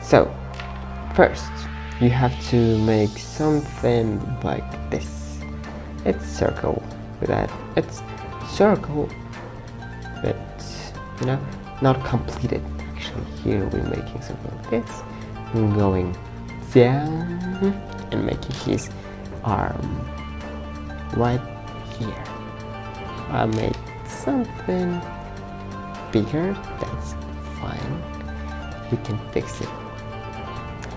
So first you have to make something like this. It's circle with that. It's circle, but you know, not completed. Actually, here we're making something like this. I'm going down and making his arm right here. I made something bigger. That's fine. We can fix it.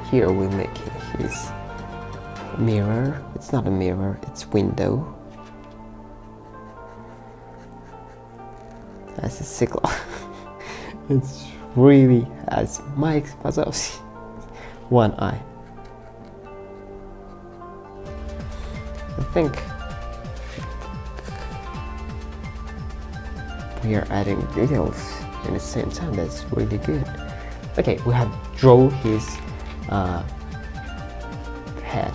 Here we're making his mirror. It's not a mirror, it's window. That's a sickle. It's really as Mike's puzzles. One eye. I think we are adding details in the same time. That's really good. Okay, we have draw his head.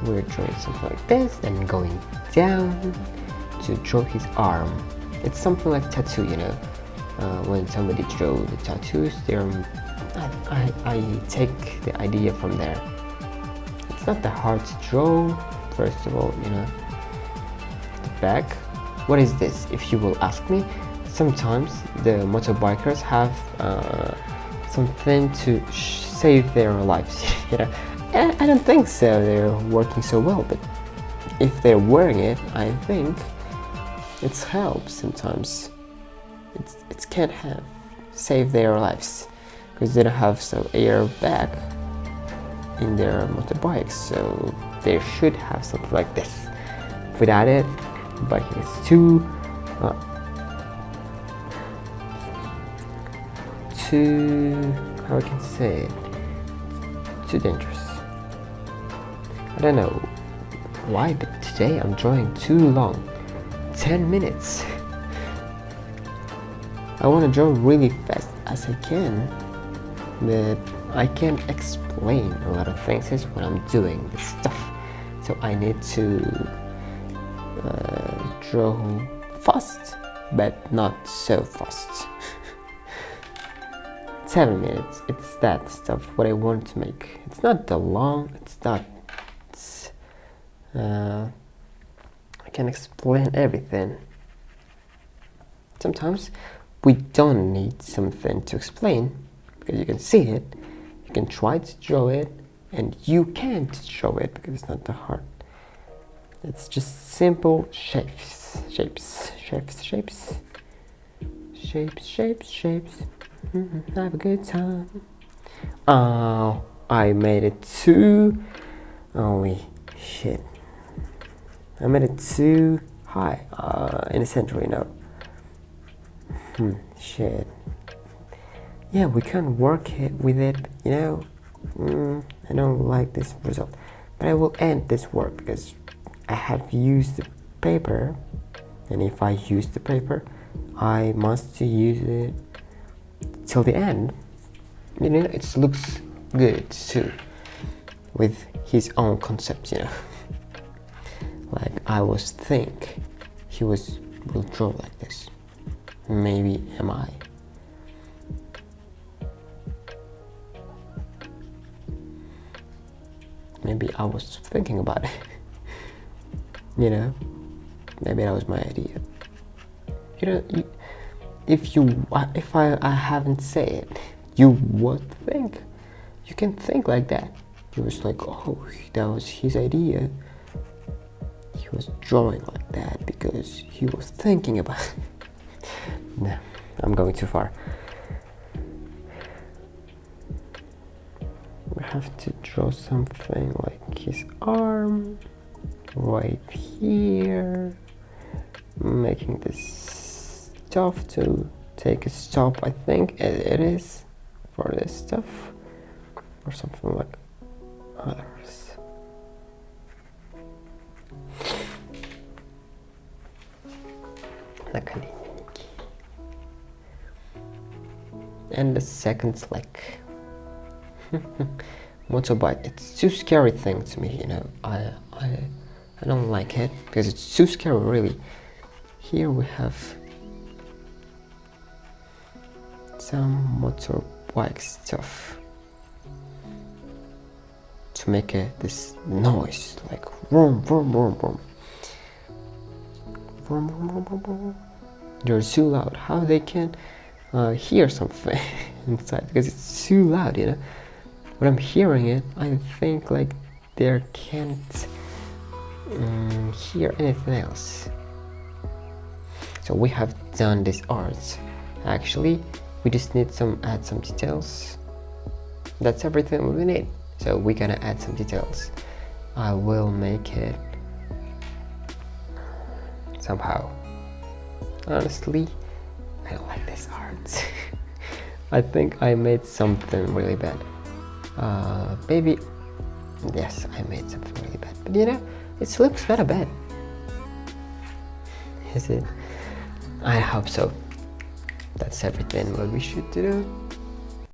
We're drawing something like this and going down to draw his arm. It's something like tattoo, you know. When somebody draw the tattoos, I take the idea from there. It's not that hard to draw. First of all, you know, the back. What is this? If you will ask me, sometimes the motorbikers have something to save their lives. You know, I don't think so. They're working so well, but if they're wearing it, I think it helps sometimes. It can't have save their lives because they don't have some airbag in their motorbikes, so they should have something like this. Without it, bike is too how I can say it, too dangerous. I don't know why, but today I'm drawing too long. 10 minutes. I want to draw really fast as I can, but I can't explain a lot of things when I'm doing this stuff. So I need to draw fast, but not so fast. 7 minutes, it's that stuff what I want to make. It's not that long, it's not I can explain everything. Sometimes we don't need something to explain because you can see it, you can try to draw it, and you can't draw it because it's not that hard. It's just simple shapes. Have a good time. Oh, I made it too. Holy shit. I made it too high in the center, you know. Shit. Yeah, we can work with it, you know. I don't like this result, but I will end this work because I have used the paper, and if I use the paper, I must use it till the end. You know, it looks good too with his own concepts, you know. Like I was think he will draw like this. Maybe am I? Maybe I was thinking about it. You know, maybe that was my idea. You know, if I haven't said it, you would think. You can think like that. He was like, oh, that was his idea. He was drawing like that because he was thinking about it. No, I'm going too far. We have to draw something like his arm right here, making this stuff to take a stop. I think it is for this stuff or something like others. And the second leg. Motorbike, it's too scary thing to me, you know. I don't like it because it's too scary, really. Here we have some motorbike stuff to make this noise like vroom vroom vroom vroom. Vroom, vroom, vroom, vroom, vroom. They're too loud. How they can hear something inside, because it's too loud, you know. When I'm hearing it, I think like they can't hear anything else. So we have done this art. Actually, we just need add some details. That's everything we need. So we're gonna add some details. I will make it somehow. Honestly, I don't like this art. I think I made something really bad. Maybe, yes, I made something really bad. But you know, it looks not bad. Is it? I hope so. That's everything what we should do.